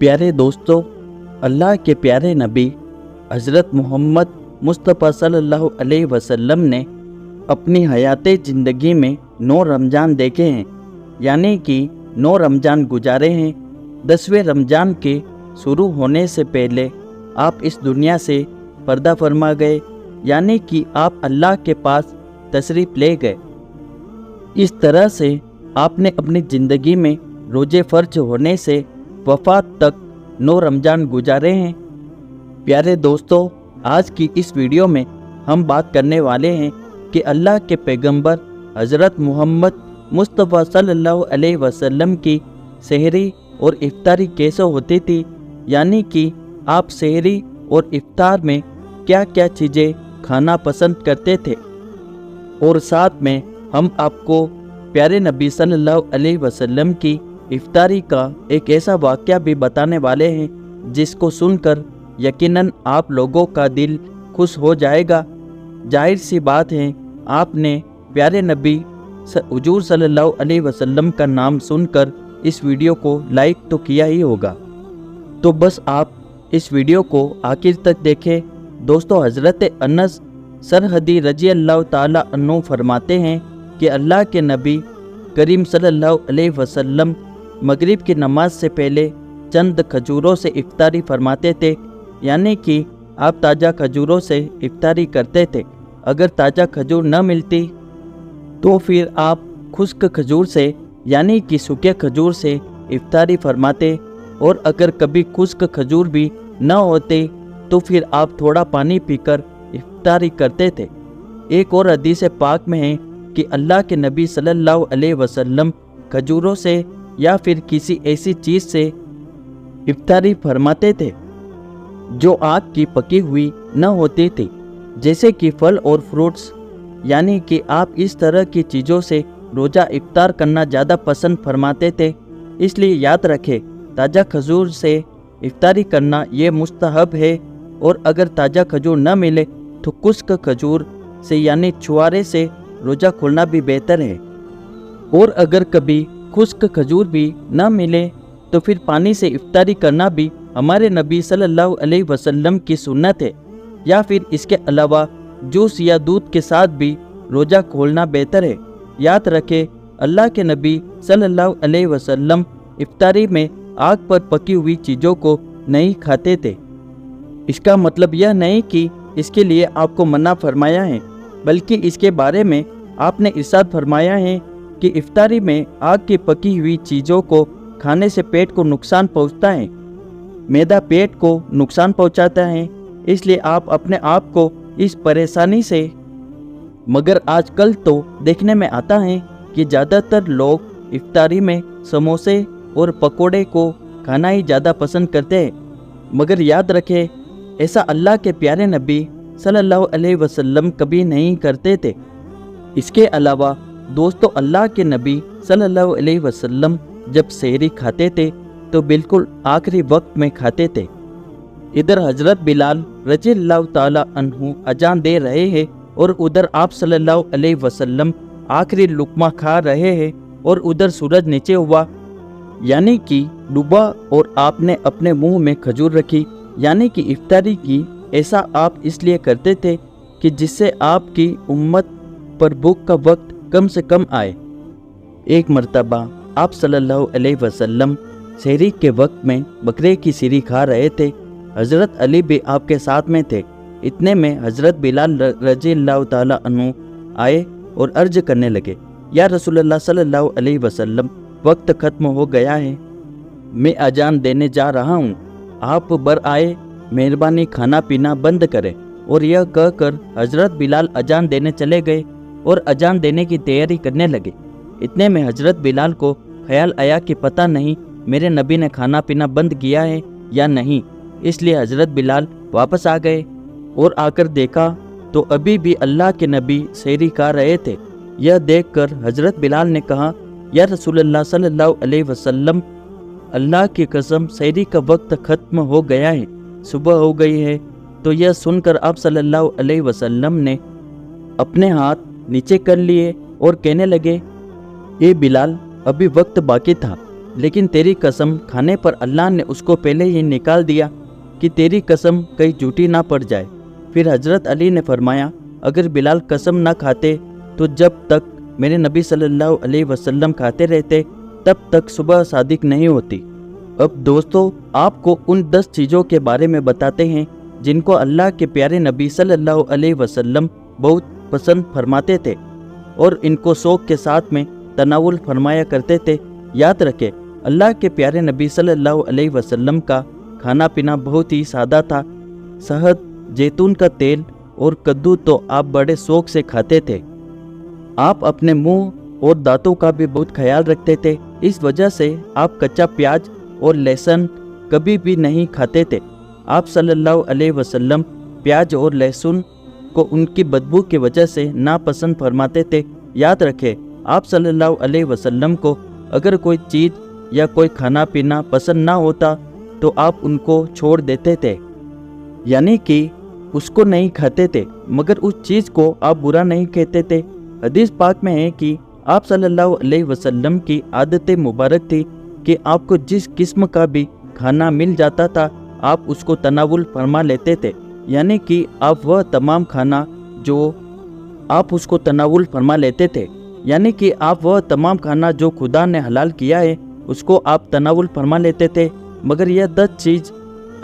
प्यारे दोस्तों, अल्लाह के प्यारे नबी हज़रत मोहम्मद मुस्तफ़ा सल्लल्लाहु अलैहि वसल्लम ने अपनी हयात ज़िंदगी में 9 रमज़ान देखे हैं, यानी कि 9 रमज़ान गुजारे हैं। 10वें रमज़ान के शुरू होने से पहले आप इस दुनिया से पर्दा फरमा गए, यानी कि आप अल्लाह के पास तशरीफ़ ले गए। इस तरह से आपने अपनी ज़िंदगी में रोज़े फ़र्ज होने से वफ़ात तक 9 रमज़ान गुजारे हैं। प्यारे दोस्तों, आज की इस वीडियो में हम बात करने वाले हैं कि अल्लाह के पैगंबर हज़रत मोहम्मद मुस्तफ़ा सल्लल्लाहु अलैहि वसल्लम की सहरी और इफ्तारी कैसे होती थी, यानी कि आप सहरी और इफ्तार में क्या क्या चीज़ें खाना पसंद करते थे। और साथ में हम आपको प्यारे नबी सल्लल्लाहु अलैहि वसल्लम की इफ्तारी का एक ऐसा वाक़या भी बताने वाले हैं जिसको सुनकर यकीनन आप लोगों का दिल खुश हो जाएगा। जाहिर सी बात है, आपने प्यारे नबी हुजूर सल्लल्लाहु अलैहि वसल्लम का नाम सुनकर इस वीडियो को लाइक तो किया ही होगा। तो बस आप इस वीडियो को आखिर तक देखें। दोस्तों, हज़रत अनस सरहदी रजी अल्लाह ताला अन्हु फरमाते हैं कि अल्लाह के नबी करीम सल्लल्लाहु अलैहि वसल्लम मगरिब की नमाज से पहले चंद खजूरों से इफ्तारी फरमाते थे, यानी कि आप ताज़ा खजूरों से इफ्तारी करते थे। अगर ताज़ा खजूर न मिलती तो फिर आप खुश्क खजूर से यानी कि सूखे खजूर से इफ्तारी फरमाते, और अगर कभी खुश्क खजूर भी न होते तो फिर आप थोड़ा पानी पीकर इफ्तारी करते थे। एक और हदीस पाक में है कि अल्लाह के नबी सल्लल्लाहु अलैहि वसल्लम खजूरों से या फिर किसी ऐसी चीज़ से इफ्तारी फरमाते थे जो आग की पकी हुई न होती थी, जैसे कि फल और फ्रूट्स, यानी कि आप इस तरह की चीज़ों से रोज़ा इफ्तार करना ज़्यादा पसंद फरमाते थे। इसलिए याद रखें, ताज़ा खजूर से इफ्तारी करना ये मुस्तहब है, और अगर ताज़ा खजूर न मिले तो खुश्क खजूर से यानी छुआरे से रोज़ा खोलना भी बेहतर है। और अगर कभी खुश्क खजूर भी न मिले तो फिर पानी से इफ्तारी करना भी हमारे नबी सल्लल्लाहु अलैहि वसल्लम की सुन्नत है, या फिर इसके अलावा जूस या दूध के साथ भी रोज़ा खोलना बेहतर है। याद रखें, अल्लाह के नबी सल्लल्लाहु अलैहि वसल्लम इफ्तारी में आग पर पकी हुई चीज़ों को नहीं खाते थे। इसका मतलब यह नहीं कि इसके लिए आपको मना फरमाया है, बल्कि इसके बारे में आपने इरशाद फरमाया है कि इफ्तारी में आग की पकी हुई चीज़ों को खाने से पेट को नुकसान पहुंचता है। मैदा पेट को नुकसान पहुंचाता है, इसलिए आप अपने आप को इस परेशानी से, मगर आजकल तो देखने में आता है कि ज़्यादातर लोग इफ्तारी में समोसे और पकोड़े को खाना ही ज़्यादा पसंद करते हैं। मगर याद रखें, ऐसा अल्लाह के प्यारे नबी सल्लल्लाहु अलैहि वसल्लम कभी नहीं करते थे। इसके अलावा दोस्तों, अल्लाह के नबी सल्लल्लाहु अलैहि वसल्लम जब सहरी खाते थे तो बिल्कुल आखिरी वक्त में खाते थे। इधर हज़रत बिलाल रज़ी अल्लाह ताला अन्हु अजान दे रहे हैं और उधर आप सल्लल्लाहु अलैहि वसल्लम आखिरी लुक़मा खा रहे हैं, और उधर सूरज नीचे हुआ यानी कि डूबा, और आपने अपने मुंह में खजूर रखी यानी कि इफ्तारी की। ऐसा आप इसलिए करते थे कि जिससे आपकी उम्मत पर भूख का वक्त कम से कम आए। एक मर्तबा आप सल्लल्लाहु अलैहि वसल्लम सहरी के वक्त में बकरे की सीरी खा रहे थे। हज़रत अली भी आपके साथ में थे। इतने में हज़रत बिलाल रज़ी अल्लाह ताला अन्हु आए और अर्ज करने लगे, या रसूलुल्लाह सल्लल्लाहु अलैहि वसल्लम, वक्त ख़त्म हो गया है, मैं अजान देने जा रहा हूँ, आप बर आए, मेहरबानी खाना पीना बंद करें। और यह कहकर हज़रत बिलाल अजान देने चले गए और अजान देने की तैयारी करने लगे। इतने में हज़रत बिलाल को ख्याल आया कि पता नहीं मेरे नबी ने खाना पीना बंद किया है या नहीं। इसलिए हज़रत बिलाल वापस आ गए और आकर देखा तो अभी भी अल्लाह के नबी सहरी खा रहे थे। यह देखकर हज़रत बिलाल ने कहा, या रसूलुल्लाह सल्लल्लाहु अलैहि वसल्लम, अल्लाह की कसम सहरी का वक्त ख़त्म हो गया है, सुबह हो गई है। तो यह सुनकर आप सल्लल्लाहु अलैहि वसल्लम ने अपने हाथ नीचे कर लिए और कहने लगे, ए बिलाल, अभी वक्त बाकी था, लेकिन तेरी कसम खाने पर अल्लाह ने उसको पहले ही निकाल दिया कि तेरी कसम कहीं झूठी ना पड़ जाए। फिर हजरत अली ने फरमाया, अगर बिलाल कसम ना खाते तो जब तक मेरे नबी सल्लल्लाहु अलैहि वसल्लम खाते रहते तब तक सुबह सादिक नहीं होती। अब दोस्तों, आपको उन 10 चीज़ों के बारे में बताते हैं जिनको अल्लाह के प्यारे नबी सल्लल्लाहु अलैहि वसल्लम बहुत पसंद फरमाते थे और इनको शौक के साथ में तनावुल फरमाया करते थे। याद रखें, अल्लाह के प्यारे नबी सल्लल्लाहु अलैहि वसल्लम का खाना पीना बहुत ही सादा था। शहद, जैतून का तेल और कद्दू तो आप बड़े शौक से खाते थे। आप अपने मुंह और दांतों का भी बहुत ख्याल रखते थे। इस वजह से आप कच्चा प्याज और लहसुन कभी भी नहीं खाते थे। आप सल्लल्लाहु अलैहि वसल्लम प्याज और लहसुन को उनकी बदबू की वजह से नापसंद फरमाते थे। याद रखें, आप सल्लल्लाहु अलैहि वसल्लम को अगर कोई चीज़ या कोई खाना पीना पसंद ना होता तो आप उनको छोड़ देते थे, यानी कि उसको नहीं खाते थे, मगर उस चीज़ को आप बुरा नहीं कहते थे। हदीस पाक में है कि आप सल्लल्लाहु अलैहि वसल्लम की आदत मुबारक थी कि आपको जिस किस्म का भी खाना मिल जाता था आप उसको तनावुल फरमा लेते थे, यानी कि आप वह तमाम खाना जो आप उसको तनावुल फरमा लेते थे, यानी कि आप वह तमाम खाना जो खुदा ने हलाल किया है उसको आप तनावुल फरमा लेते थे। मगर यह 10 चीज़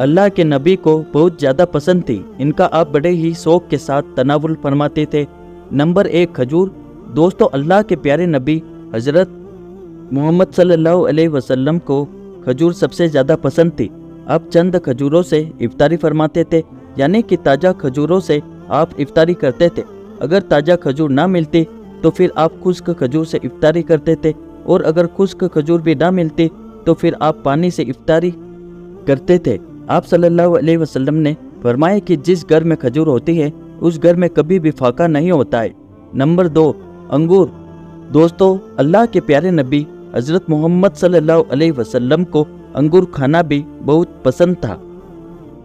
अल्लाह के नबी को बहुत ज़्यादा पसंद थी, इनका आप बड़े ही शौक के साथ तनावुल फरमाते थे। नंबर 1, खजूर। दोस्तों, अल्लाह के प्यारे नबी हज़रत मोहम्मद सल्लल्लाहु अलैहि वसल्लम को खजूर सबसे ज़्यादा पसंद थी। आप चंद खजूरों से इफ्तारी फरमाते थे, यानी कि ताज़ा खजूरों से आप इफ्तारी करते थे। अगर ताज़ा खजूर ना मिलती तो फिर आप खुश्क खजूर से इफ्तारी करते थे, और अगर खुश्क खजूर भी ना मिलती तो फिर आप पानी से इफ्तारी करते थे। आप सल्लल्लाहु अलैहि वसल्लम ने फरमाया कि जिस घर में खजूर होती है उस घर में कभी भी फाका नहीं होता है। नंबर 2, अंगूर। दोस्तों, अल्लाह के प्यारे नबी हज़रत मोहम्मद सल्लल्लाहु अलैहि वसल्लम को अंगूर खाना भी बहुत पसंद था,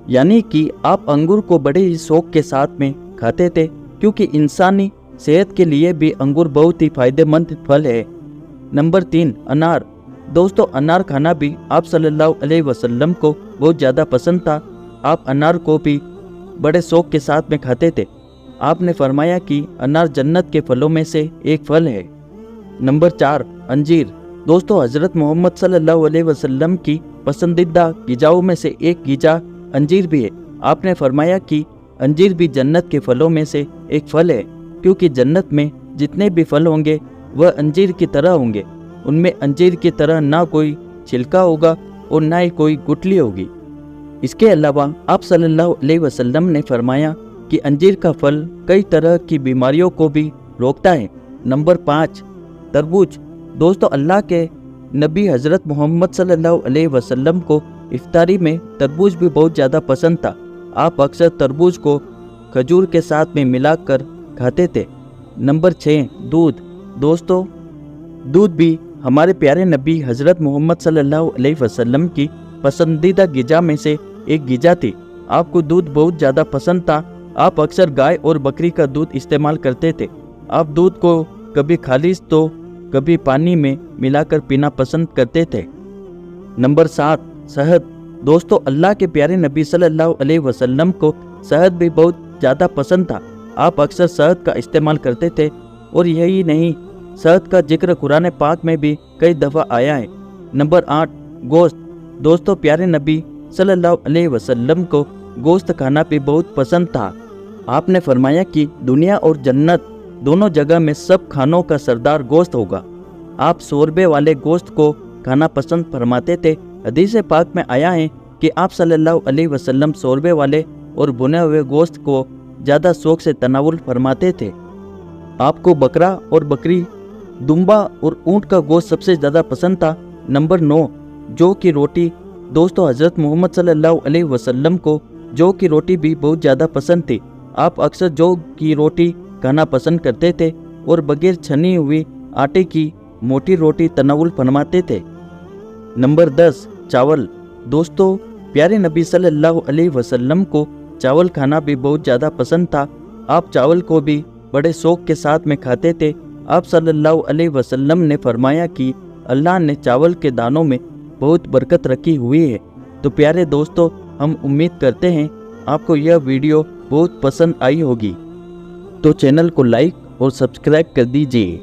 यानी कि आप अंगूर को बड़े ही शौक के साथ में खाते थे, क्योंकि इंसानी सेहत के लिए भी अंगूर बहुत ही फायदेमंद फल है। नंबर 3, अनार। दोस्तों, अनार खाना भी आप सल्लल्लाहु अलैहि वसल्लम को बहुत ज़्यादा पसंद था। आप अनार को भी बड़े शौक के साथ में खाते थे। आपने फरमाया कि अनार जन्नत के फलों में से एक फल है। नंबर 4, अंजीर। दोस्तों, हज़रत मोहम्मद सल्लल्लाहु अलैहि वसल्लम की पसंदीदा गिजाओं में से एक गिजा अंजीर भी है। आपने फरमाया कि अंजीर भी जन्नत के फलों में से एक फल है, क्योंकि जन्नत में जितने भी फल होंगे वह अंजीर की तरह होंगे। उनमें अंजीर की तरह ना कोई छिलका होगा और ना ही कोई गुठली होगी। इसके अलावा आप सल्लल्लाहु अलैहि वसल्लम ने फरमाया कि अंजीर का फल कई तरह की बीमारियों को भी रोकता है। नंबर 5, तरबूज। दोस्तों, अल्लाह के नबी हज़रत मोहम्मद सल्लल्लाहु अलैहि वसल्लम को इफ्तारी में तरबूज भी बहुत ज़्यादा पसंद था। आप अक्सर तरबूज को खजूर के साथ में मिलाकर खाते थे। नंबर 6, दूध। दोस्तों, दूध भी हमारे प्यारे नबी हज़रत मोहम्मद सल्लल्लाहु अलैहि वसल्लम की पसंदीदा गिजा में से एक गिजा थी। आपको दूध बहुत ज़्यादा पसंद था। आप अक्सर गाय और बकरी का दूध इस्तेमाल करते थे। आप दूध को कभी खालिस तो कभी पानी में मिलाकर पीना पसंद करते थे। नंबर 7, शहद। दोस्तों, अल्लाह के प्यारे नबी सल्लल्लाहु अलैहि वसल्लम को शहद भी बहुत ज़्यादा पसंद था। आप अक्सर शहद का इस्तेमाल करते थे, और यही नहीं, शहद का जिक्र कुरान पाक में भी कई दफ़ा आया है। नंबर 8, गोश्त। दोस्तों, प्यारे नबी सल्लल्लाहु अलैहि वसल्लम को गोश्त खाना भी बहुत पसंद था। आपने फरमाया कि दुनिया और जन्नत दोनों जगह में सब खानों का सरदार गोश्त होगा। आप शोरबे वाले गोश्त को खाना पसंद फरमाते थे। हदीस पाक में आया है कि आप सल्लल्लाहु अलैहि वसल्लम शोरबे वाले और भुने हुए गोश्त को ज़्यादा शौक से तनावुल फरमाते थे। आपको बकरा और बकरी, दुम्बा और ऊँट का गोश्त सबसे ज़्यादा पसंद था। नंबर 9, जौ की रोटी। दोस्तों, हज़रत मोहम्मद सल्लल्लाहु अलैहि वसल्लम को जौ की रोटी भी बहुत ज़्यादा पसंद थी। आप अक्सर जौ की रोटी खाना पसंद करते थे और बगैर छनी हुई आटे की मोटी रोटी तनावुल फरमाते थे। नंबर 10, चावल। दोस्तों, प्यारे नबी सल्लल्लाहु अलैहि वसल्लम को चावल खाना भी बहुत ज़्यादा पसंद था। आप चावल को भी बड़े शौक के साथ में खाते थे। आप सल्लल्लाहु अलैहि वसल्लम ने फरमाया कि अल्लाह ने चावल के दानों में बहुत बरकत रखी हुई है। तो प्यारे दोस्तों, हम उम्मीद करते हैं आपको यह वीडियो बहुत पसंद आई होगी। तो चैनल को लाइक और सब्सक्राइब कर दीजिए।